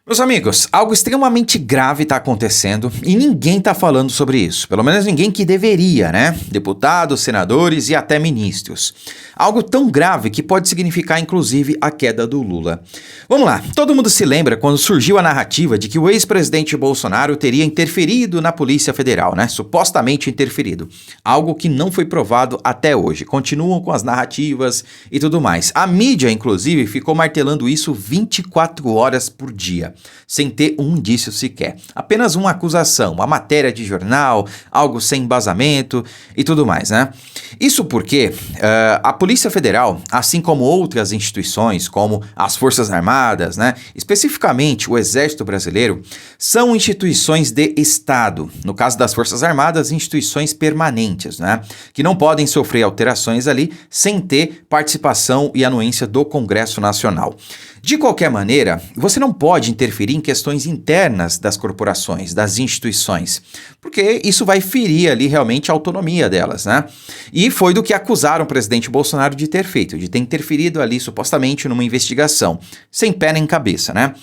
Meus amigos, algo extremamente grave está acontecendo e ninguém está falando sobre isso. Pelo menos ninguém que deveria, né? Deputados, senadores e até ministros. Algo tão grave que pode significar, inclusive, a queda do Lula. Vamos lá, todo mundo se lembra quando surgiu a narrativa de que o ex-presidente Bolsonaro teria interferido na Polícia Federal, né? Supostamente interferido. Algo que não foi provado até hoje. Continuam com as narrativas e tudo mais. A mídia, inclusive, ficou martelando isso 24 horas por dia. Sem ter um indício sequer. Apenas uma acusação, uma matéria de jornal, algo sem embasamento e tudo mais, né? Isso porque a Polícia Federal, assim como outras instituições, como as Forças Armadas, né? Especificamente o Exército Brasileiro, são instituições de Estado. No caso das Forças Armadas, instituições permanentes, né? Que não podem sofrer alterações ali sem ter participação e anuência do Congresso Nacional. De qualquer maneira, você não pode interferir em questões internas das corporações, das instituições, porque isso vai ferir ali realmente a autonomia delas, né? E foi do que acusaram o presidente Bolsonaro de ter feito, de ter interferido ali supostamente numa investigação, sem pé nem cabeça, né?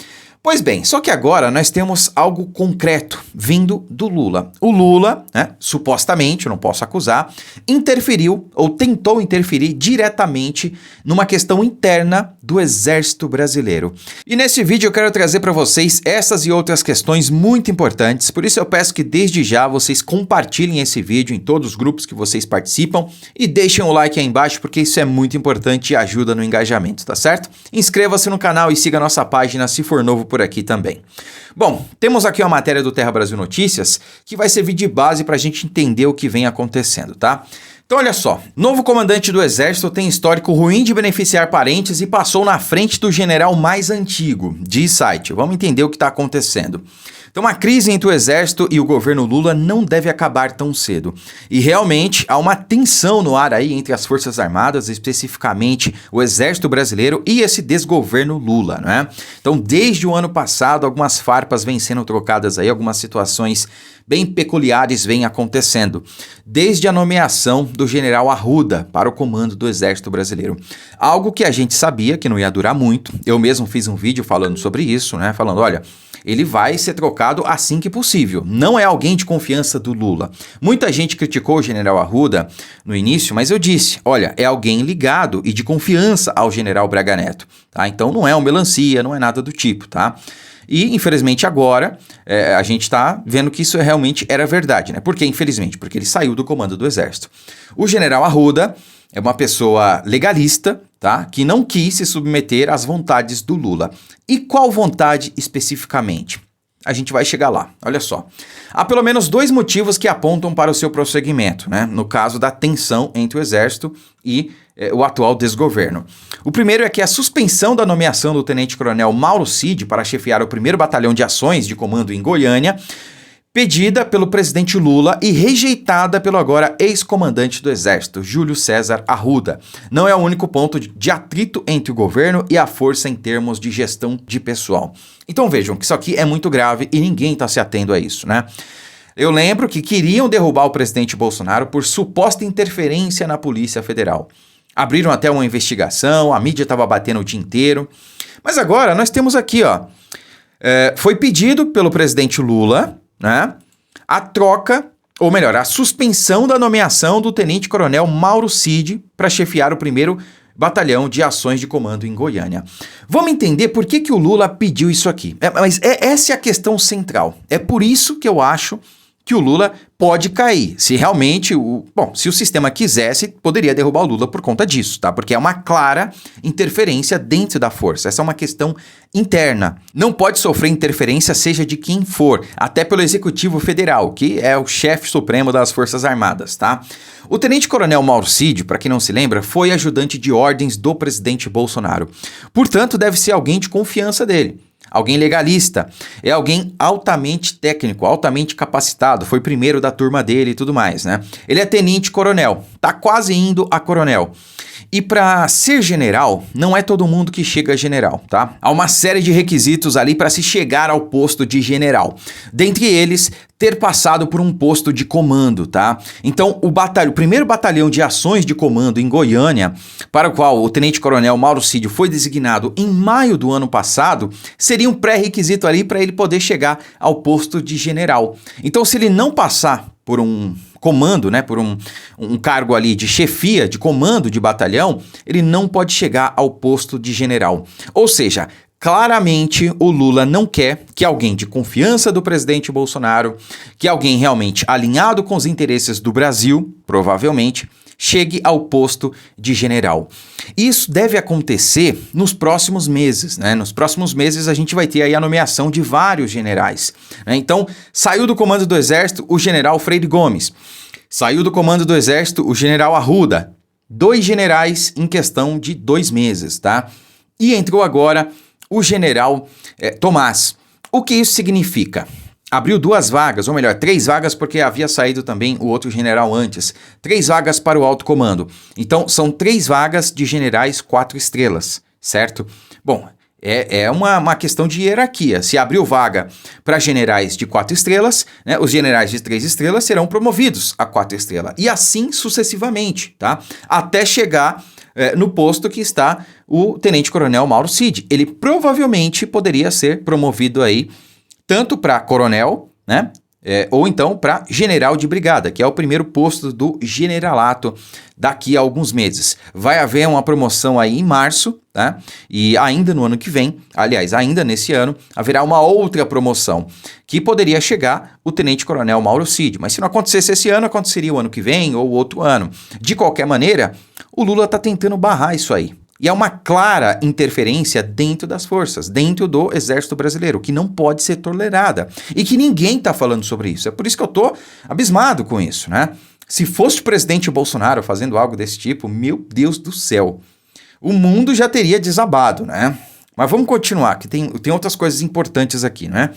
Pois bem, só que agora nós temos algo concreto vindo do Lula. O Lula, né, supostamente, não posso acusar, interferiu ou tentou interferir diretamente numa questão interna do Exército Brasileiro. E nesse vídeo eu quero trazer para vocês essas e outras questões muito importantes, por isso eu peço que desde já vocês compartilhem esse vídeo em todos os grupos que vocês participam e deixem o like aí embaixo porque isso é muito importante e ajuda no engajamento, tá certo? Inscreva-se no canal e siga a nossa página se for novo por aqui também. Bom, temos aqui uma matéria do Terra Brasil Notícias que vai servir de base para a gente entender o que vem acontecendo, tá? Então olha só, novo comandante do Exército tem histórico ruim de beneficiar parentes e passou na frente do general mais antigo, diz site. Vamos entender o que está acontecendo. Então a crise entre o Exército e o governo Lula não deve acabar tão cedo. E realmente há uma tensão no ar aí entre as Forças Armadas, especificamente o Exército Brasileiro e esse desgoverno Lula, né? Então desde o ano passado algumas farpas vêm sendo trocadas aí, algumas situações bem peculiares vêm acontecendo. Desde a nomeação do general Arruda para o comando do Exército Brasileiro. Algo que a gente sabia que não ia durar muito. Eu mesmo fiz um vídeo falando sobre isso, né? Falando, olha, ele vai ser trocado assim que possível. Não é alguém de confiança do Lula. Muita gente criticou o general Arruda no início, mas eu disse, olha, é alguém ligado e de confiança ao general Braga Neto, tá? Então não é um melancia, não é nada do tipo, tá? E, infelizmente, agora a gente está vendo que isso realmente era verdade, né? Por que, infelizmente? Porque ele saiu do comando do Exército. O general Arruda é uma pessoa legalista, tá? Que não quis se submeter às vontades do Lula. E qual vontade especificamente? A gente vai chegar lá, olha só. Há pelo menos dois motivos que apontam para o seu prosseguimento, né? No caso da tensão entre o Exército e o atual desgoverno. O primeiro é que a suspensão da nomeação do tenente-coronel Mauro Cid para chefiar o 1º Batalhão de Ações de Comando em Goiânia, pedida pelo presidente Lula e rejeitada pelo agora ex-comandante do Exército, Júlio César Arruda. Não é o único ponto de atrito entre o governo e a força em termos de gestão de pessoal. Então vejam que isso aqui é muito grave e ninguém está se atendo a isso, né? Eu lembro que queriam derrubar o presidente Bolsonaro por suposta interferência na Polícia Federal. Abriram até uma investigação, a mídia estava batendo o dia inteiro. Mas agora nós temos aqui, ó, foi pedido pelo presidente Lula, né, a troca, ou melhor, a suspensão da nomeação do tenente-coronel Mauro Cid para chefiar o 1º Batalhão de Ações de Comando em Goiânia. Vamos entender por que o Lula pediu isso aqui. Essa é a questão central. É por isso que eu acho que o Lula pode cair. Se realmente, se o sistema quisesse, poderia derrubar o Lula por conta disso, tá? Porque é uma clara interferência dentro da força. Essa é uma questão interna. Não pode sofrer interferência, seja de quem for, até pelo Executivo Federal, que é o chefe supremo das Forças Armadas, tá? O tenente-coronel Mauro Cid, para quem não se lembra, foi ajudante de ordens do presidente Bolsonaro. Portanto, deve ser alguém de confiança dele. Alguém legalista, é alguém altamente técnico, altamente capacitado, foi primeiro da turma dele e tudo mais, né? Ele é tenente-coronel, tá quase indo a coronel. E para ser general, não é todo mundo que chega a general, tá? Há uma série de requisitos ali para se chegar ao posto de general. Dentre eles, ter passado por um posto de comando, tá? Então, o primeiro batalhão de ações de comando em Goiânia, para o qual o tenente-coronel Mauro Cid foi designado em maio do ano passado, seria um pré-requisito ali para ele poder chegar ao posto de general. Então, se ele não passar por um comando, né, por um cargo ali de chefia, de comando de batalhão, ele não pode chegar ao posto de general. Ou seja, claramente, o Lula não quer que alguém de confiança do presidente Bolsonaro, que alguém realmente alinhado com os interesses do Brasil, provavelmente, chegue ao posto de general. Isso deve acontecer nos próximos meses, né? Nos próximos meses a gente vai ter aí a nomeação de vários generais, né? Então, saiu do comando do Exército o general Freire Gomes, saiu do comando do Exército o general Arruda, 2 generais em questão de 2 meses, tá? E entrou agora o general Tomás. O que isso significa? Abriu 2 vagas, ou melhor, 3 vagas, porque havia saído também o outro general antes. 3 vagas para o alto comando. Então, são 3 vagas de generais 4 estrelas, certo? Bom, é uma questão de hierarquia. Se abriu vaga para generais de 4 estrelas, né, os generais de 3 estrelas serão promovidos a 4 estrelas. E assim sucessivamente, tá? Até chegar no posto que está o tenente-coronel Mauro Cid. Ele provavelmente poderia ser promovido aí tanto para coronel, né, ou então para general de brigada, que é o primeiro posto do generalato daqui a alguns meses. Vai haver uma promoção aí em março, tá? E ainda no ano que vem, aliás, ainda nesse ano, haverá uma outra promoção que poderia chegar o tenente-coronel Mauro Cid. Mas se não acontecesse esse ano, aconteceria o ano que vem ou outro ano. De qualquer maneira, o Lula está tentando barrar isso aí. E é uma clara interferência dentro das forças, dentro do Exército Brasileiro, que não pode ser tolerada. E que ninguém está falando sobre isso. É por isso que eu estou abismado com isso, né? Se fosse o presidente Bolsonaro fazendo algo desse tipo, meu Deus do céu, o mundo já teria desabado, né? Mas vamos continuar, que tem outras coisas importantes aqui, né?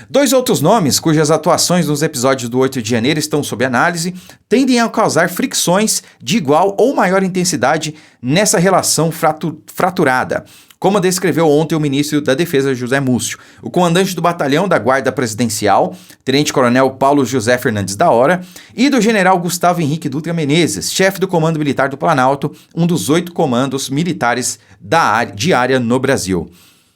2 outros nomes, cujas atuações nos episódios do 8 de janeiro estão sob análise, tendem a causar fricções de igual ou maior intensidade nessa relação fraturada, como descreveu ontem o ministro da Defesa José Múcio. O comandante do batalhão da Guarda Presidencial, tenente-coronel Paulo José Fernandes da Hora, e do general Gustavo Henrique Dutra Menezes, chefe do Comando Militar do Planalto, um dos 8 comandos militares de área no Brasil.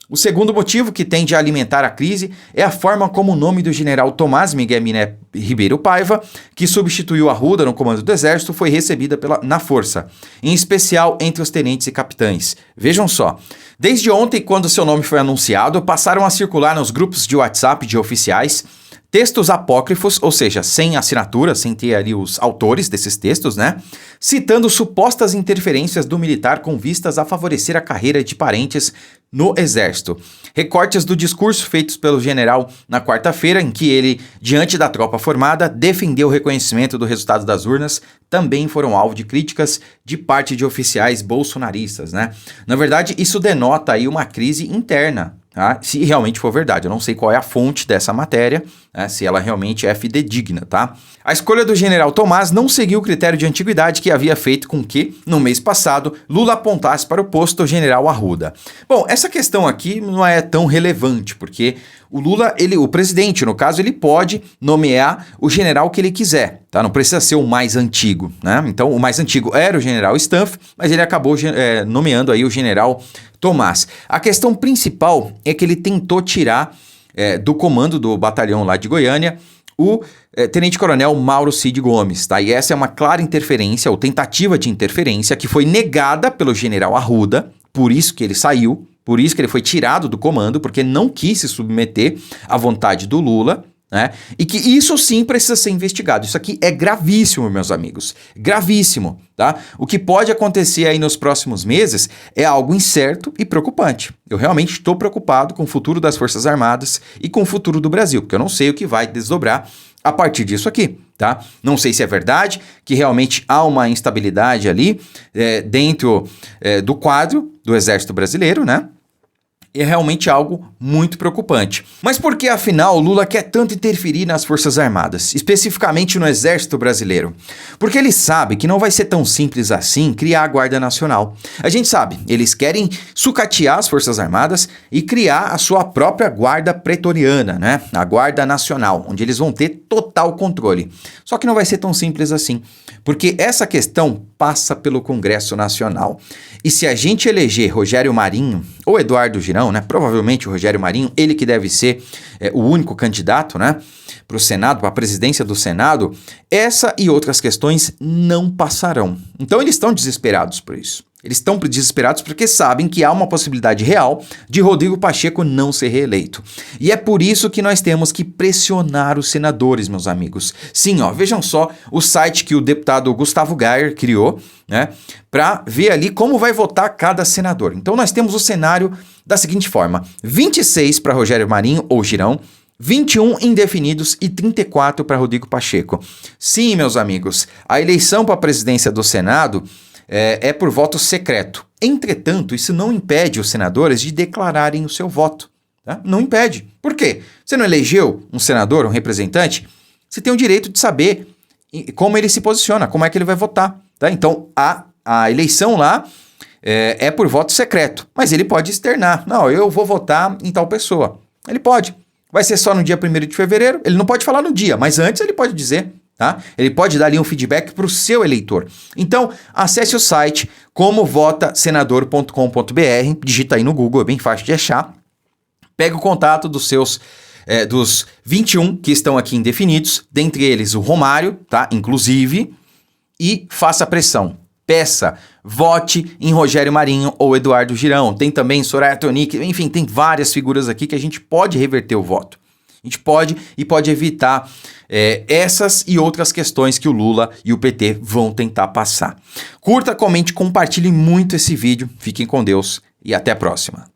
O segundo motivo que tende a alimentar a crise é a forma como o nome do general Tomás Miguel Miné Ribeiro Paiva, que substituiu Arruda no comando do Exército, foi recebida na força, em especial entre os tenentes e capitães. Vejam só, desde ontem, quando seu nome foi anunciado, passaram a circular nos grupos de WhatsApp de oficiais textos apócrifos, ou seja, sem assinatura, sem ter ali os autores desses textos, né? Citando supostas interferências do militar com vistas a favorecer a carreira de parentes no Exército. Recortes do discurso feitos pelo general na quarta-feira, em que ele, diante da tropa formada, defendeu o reconhecimento do resultado das urnas, também foram alvo de críticas de parte de oficiais bolsonaristas, né? Na verdade, isso denota aí uma crise interna, tá? Se realmente for verdade. Eu não sei qual é a fonte dessa matéria, né? Se ela realmente é fidedigna, tá? A escolha do general Tomás não seguiu o critério de antiguidade que havia feito com que, no mês passado, Lula apontasse para o posto general Arruda. Bom, essa questão aqui não é tão relevante, porque o Lula, o presidente, no caso, ele pode nomear o general que ele quiser, tá? Não precisa ser o mais antigo, né? Então, o mais antigo era o general Stanf, mas ele acabou nomeando aí o general Tomás. A questão principal é que ele tentou tirar do comando do batalhão lá de Goiânia o tenente-coronel Mauro Cid Gomes, tá? E essa é uma clara interferência, ou tentativa de interferência, que foi negada pelo general Arruda, por isso que ele saiu, por isso que ele foi tirado do comando, porque não quis se submeter à vontade do Lula, né? E que isso sim precisa ser investigado. Isso aqui é gravíssimo, meus amigos. Gravíssimo, tá? O que pode acontecer aí nos próximos meses é algo incerto e preocupante. Eu realmente estou preocupado com o futuro das Forças Armadas e com o futuro do Brasil, porque eu não sei o que vai desdobrar a partir disso aqui, tá? Não sei se é verdade que realmente há uma instabilidade ali dentro do quadro do Exército Brasileiro, né? é realmente algo muito preocupante. Mas por que, afinal, o Lula quer tanto interferir nas Forças Armadas, especificamente no Exército Brasileiro? Porque ele sabe que não vai ser tão simples assim criar a Guarda Nacional. A gente sabe, eles querem sucatear as Forças Armadas e criar a sua própria Guarda Pretoriana, né? A Guarda Nacional, onde eles vão ter total controle. Só que não vai ser tão simples assim, porque essa questão passa pelo Congresso Nacional. E se a gente eleger Rogério Marinho ou Eduardo Girão, né? Provavelmente o Rogério Marinho, ele que deve ser o único candidato, né? Para o Senado, para a presidência do Senado, essa e outras questões não passarão. Então eles estão desesperados por isso. Eles estão desesperados porque sabem que há uma possibilidade real de Rodrigo Pacheco não ser reeleito. E é por isso que nós temos que pressionar os senadores, meus amigos. Sim, ó, vejam só o site que o deputado Gustavo Gayer criou, né, para ver ali como vai votar cada senador. Então nós temos o cenário da seguinte forma: 26 para Rogério Marinho ou Girão, 21 indefinidos e 34 para Rodrigo Pacheco. Sim, meus amigos, a eleição para a presidência do Senado é por voto secreto. Entretanto, isso não impede os senadores de declararem o seu voto. Tá? Não impede. Por quê? Você não elegeu um senador, um representante? Você tem o direito de saber como ele se posiciona, como é que ele vai votar. Tá? Então, a eleição lá é por voto secreto, mas ele pode externar. Não, eu vou votar em tal pessoa. Ele pode. Vai ser só no dia 1º de fevereiro. Ele não pode falar no dia, mas antes ele pode dizer. Tá? Ele pode dar ali um feedback para o seu eleitor. Então, acesse o site comovotasenador.com.br, digita aí no Google, é bem fácil de achar. Pega o contato dos 21 que estão aqui indefinidos, dentre eles o Romário, tá? Inclusive, e faça pressão. Peça, vote em Rogério Marinho ou Eduardo Girão. Tem também Soraya Tronic, enfim, tem várias figuras aqui que a gente pode reverter o voto. A gente pode evitar essas e outras questões que o Lula e o PT vão tentar passar. Curta, comente, compartilhe muito esse vídeo. Fiquem com Deus e até a próxima.